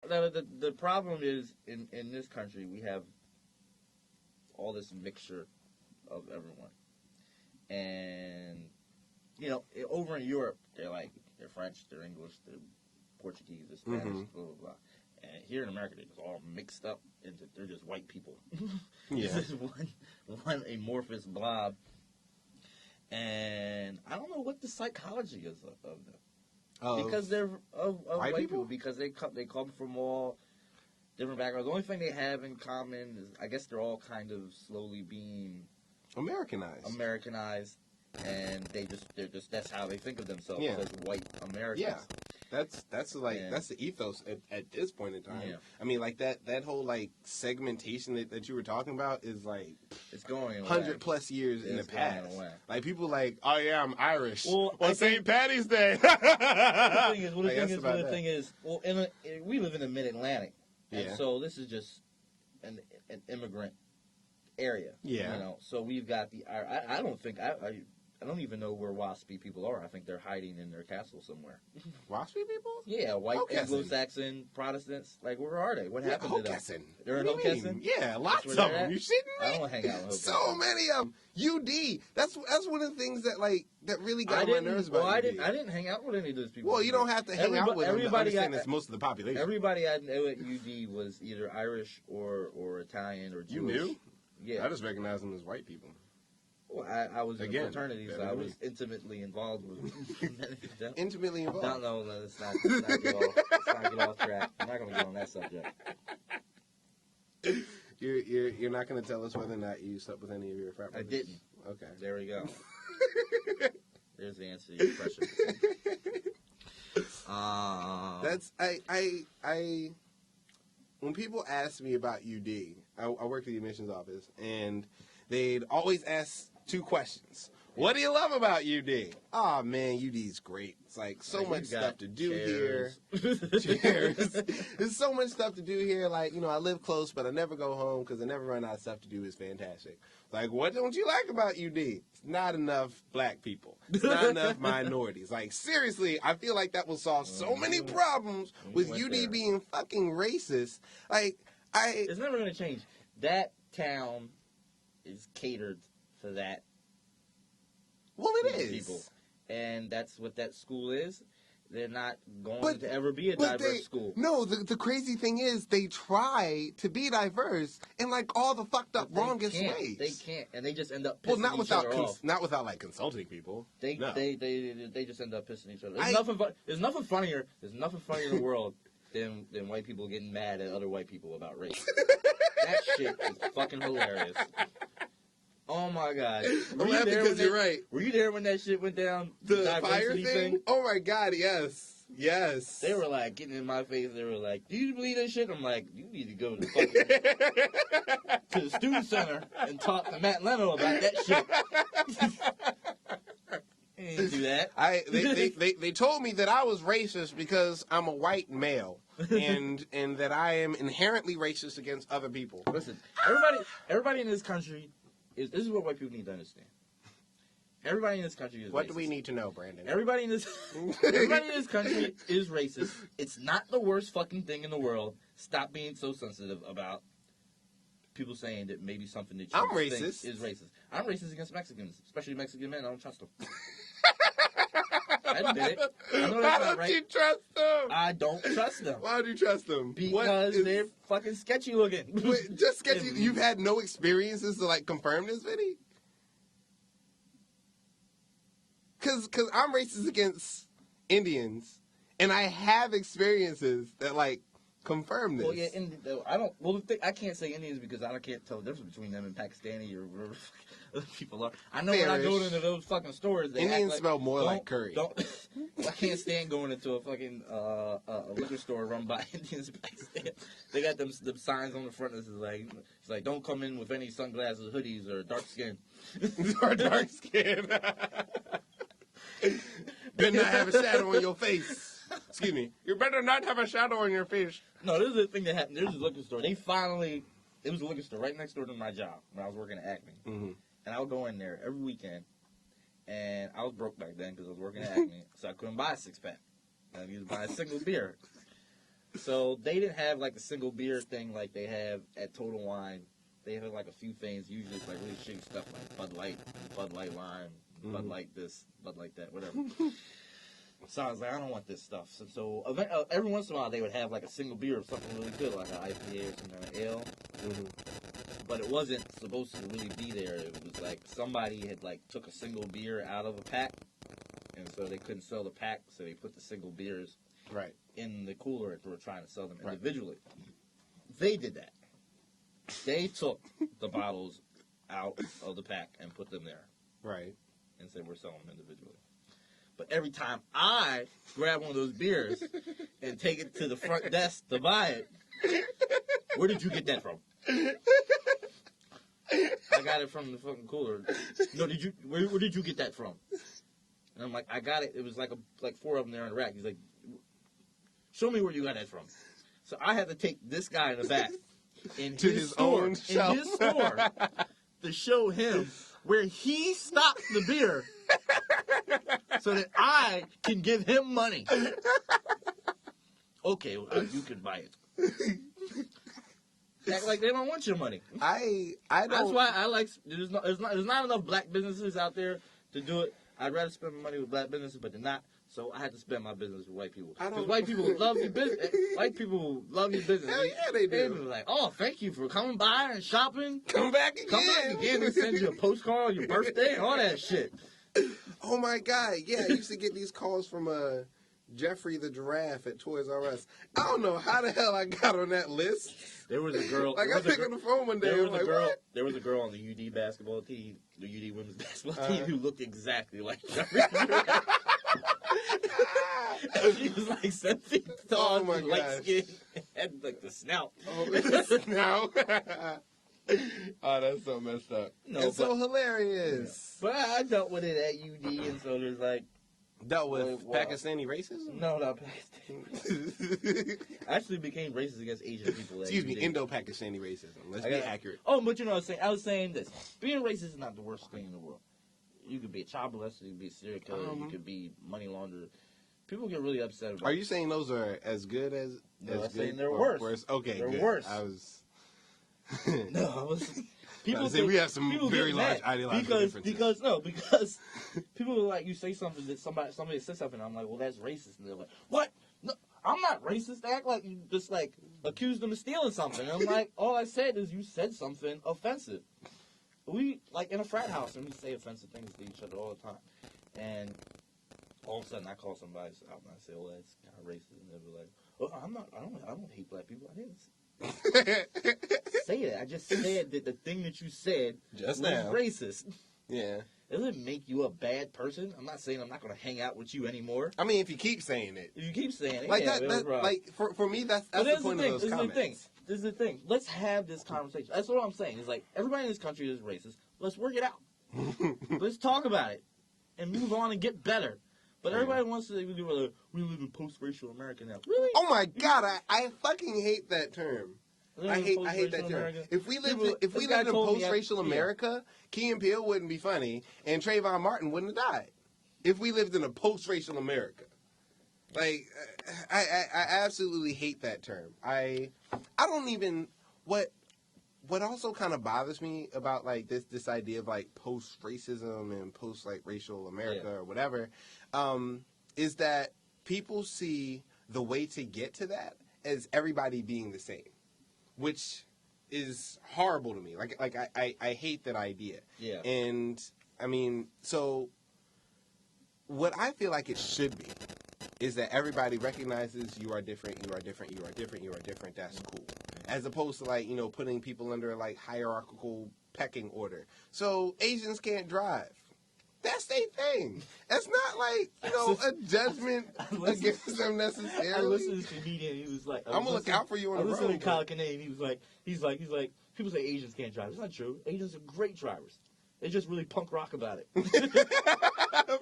the problem is in this country we have all this mixture of everyone, and over in Europe they're French, they're English, they're Portuguese, they're Spanish, blah blah blah. And here in America, they're just all mixed up into they're just white people. Yeah. This is one amorphous blob, and I don't know what the psychology is of them. Because they're of white people because they come from all different backgrounds. The only thing they have in common is I guess they're all kind of slowly being Americanized, and they're just that's how they think of themselves as white Americans. Yeah. That's the ethos at this point in time. Yeah. I mean, like that whole like segmentation that you were talking about is like it's going 100+ years in the past. Like people like, oh yeah, I'm Irish. Well, on St. Patty's Day. The thing is, we live in the Mid-Atlantic, and so this is just an immigrant area. Yeah. So we've got I don't even know where Waspy people are. I think they're hiding in their castle somewhere. Waspy people? Yeah, white Anglo-Saxon Protestants. Like, where are they? What happened to them? They're in Hockessin? Yeah, lots of them. You shitting me? I don't hang out in Hockessin. So many of them. UD. That's one of the things that really got my nerves about UD. I didn't hang out with any of those people. Well, you don't have to hang out with them to understand that's most of the population. Everybody I knew at UD was either Irish or Italian or Jewish. You knew? Yeah. I just recognized them as white people. Well, I was in a fraternity, so I was intimately involved with them. Intimately involved? No, let's not get off track. I'm not going to get on that subject. You're not going to tell us whether or not you slept with any of your frat brothers? I didn't. Okay. There we go. There's the answer to your question. That's I when people ask me about UD, I work at the admissions office, and they'd always ask 2 questions. What do you love about UD? Oh, man, UD's great. It's like so much stuff to do here. Cheers. There's so much stuff to do here. Like, I live close, but I never go home because I never run out of stuff to do. It's fantastic. Like, what don't you like about UD? It's not enough black people. It's not enough minorities. Like, seriously, I feel like that will solve so many problems with UD being fucking racist. Like, It's never going to change. That town is catered for that. Well, it is. People. And that's what that school is. They're not going to ever be a diverse school. No, the crazy thing is they try to be diverse in like all the fucked up wrongest ways. They can't, and they just end up pissing each other off. Not without like consulting people. They just end up pissing each other. There's nothing funnier. There's nothing funnier in the world than white people getting mad at other white people about race. That shit is fucking hilarious. Oh my God! I'm laughing because you're right. Were you there when that shit went down? The fire thing? Oh my God! Yes. They were like getting in my face. They were like, "Do you believe this shit?" I'm like, "You need to go to the student center and talk to Matt Leno about that shit." He didn't do that. They told me that I was racist because I'm a white male, and that I am inherently racist against other people. Listen, everybody in this country. This is what white people need to understand. Everybody in this country is racist. What do we need to know, Brandon? Everybody in this country is racist. It's not the worst fucking thing in the world. Stop being so sensitive about people saying that maybe something that you think is racist. I'm racist against Mexicans, especially Mexican men. I don't trust them. I admit it. I know that's not right. Why don't you trust them? I don't trust them. Why do you trust them? Because they're fucking sketchy looking. Wait, just sketchy? You've had no experiences to, like, confirm this, Vinny? Because I'm racist against Indians, and I have experiences that, like, confirm this. Well, yeah, I can't say Indians because I can't tell the difference between them and Pakistani or whatever other people are. I know when I go into those fucking stores, Indians smell more like curry. I can't stand going into a fucking a liquor store run by Indians in Pakistan. They got them signs on the front that says it's like don't come in with any sunglasses, hoodies, or dark skin. Or dark skin. Better not have a shadow on your face. Excuse me. You better not have a shadow on your face. No, this is the thing that happened. There's a liquor store. It was a liquor store right next door to my job when I was working at Acme. Mm-hmm. And I would go in there every weekend. And I was broke back then because I was working at Acme. So I couldn't buy a 6-pack. I used to buy a single beer. So they didn't have like a single beer thing like they have at Total Wine. They have like a few things. Usually it's like really shitty stuff like Bud Light Lime, Bud Light this, Bud Light that, whatever. So I was like, I don't want this stuff. So every once in a while they would have like a single beer of something really good, like an IPA or some kind of ale. But it wasn't supposed to really be there. It was like somebody had like took a single beer out of a pack, and so they couldn't sell the pack, so they put the single beers in the cooler and were trying to sell them individually. They did that. They took the bottles out of the pack and put them there. Right. And said we're selling them individually. But every time I grab one of those beers and take it to the front desk to buy it, where did you get that from? I got it from the fucking cooler. No, did you? Where did you get that from? And I'm like, I got it. It was like four of them there on the rack. He's like, show me where you got that from. So I had to take this guy in the back in his store to show him where he stocked the beer so that I can give him money. Okay, well, you can buy it. Act like they don't want your money. I don't. That's why I like. There's not enough black businesses out there to do it. I'd rather spend my money with black businesses, but they're not. So I had to spend my business with white people. Because white people love your business. White people love your business. Hell yeah, they do. They be like, oh, thank you for coming by and shopping. Come back again. Come back again and send you a postcard on your birthday and all that shit. Oh my God! Yeah, I used to get these calls from Jeffrey the giraffe at Toys R Us. I don't know how the hell I got on that list. There was a girl. Like I picked up the phone one day. There was a girl on the UD basketball team, the UD women's basketball team, who looked exactly like Jeffrey the giraffe. She was like 7 feet tall, light skin, had like the snout. Oh, the snout. Oh, that's so messed up. No, it's so hilarious. Yeah. But I dealt with it at UD, and so there's like dealt with Pakistani racism. No, not Pakistani. I actually became racist against Asian people. Excuse me, Indo-Pakistani racism. Let's be accurate. Oh, but you know what I'm saying? I was saying this: being racist is not the worst thing in the world. You could be a child molester, you could be a serial killer, you could be money launderer. People get really upset about it. Are you saying those are as good as? No, I'm saying they're worse. Okay, they're good. worse. I was. No, I was. People say we have some very large ideological differences. Because people are like, you say something that somebody says something, and I'm like, well, that's racist, and they're like, what? No, I'm not racist. They act like you just like accused them of stealing something. And I'm like, all I said is you said something offensive. We like in a frat house, and we say offensive things to each other all the time, and all of a sudden I call somebody out and I say, "Oh, that's kind of racist," and they'll be like, "Oh, I'm not. I don't hate black people. I didn't say that. I just said that the thing that you said just was now racist." Yeah. Does it make you a bad person? I'm not saying I'm not going to hang out with you anymore. I mean, if you keep saying it. If you keep saying it, like yeah, that like for me, that's the point of those comments. This is the thing. Let's have this conversation. That's what I'm saying. It's like everybody in this country is racist. Let's work it out. Let's talk about it and move on and get better. But everybody wants to do like, we live in post-racial America now. Really? Oh my God, I fucking hate that term. I hate that term. America. If we lived in post-racial America, Key and Peele wouldn't be funny, and Trayvon Martin wouldn't have died. If we lived in a post-racial America, like I absolutely hate that term. I don't even what also kind of bothers me about like this idea of like post-racism and post like racial America or whatever, is that people see the way to get to that as everybody being the same. Which is horrible to me. Like I hate that idea. Yeah. And I mean, so what I feel like it should be is that everybody recognizes you are different, you are different, you are different, you are different. That's cool. As opposed to like, putting people under like hierarchical pecking order. So Asians can't drive. That's their thing. That's not like, a judgment against them necessarily. I listened to this comedian, he was like, I'm going to look out for you on the road. I listened to Kyle Kinane, he was like, people say Asians can't drive. It's not true. Asians are great drivers. They're just really punk rock about it.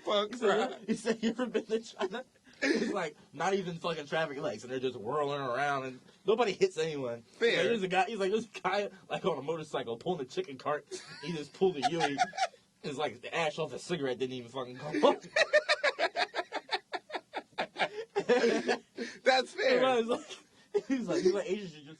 Punk rock. He said, you ever been to China? It's like, not even fucking traffic lights, and they're just whirling around, and nobody hits anyone. Fair. Like, there's a guy, like, on a motorcycle pulling a chicken cart. He just pulled a Yui. It's like the ash off a cigarette didn't even fucking come off. That's fair. He's like Asians should just.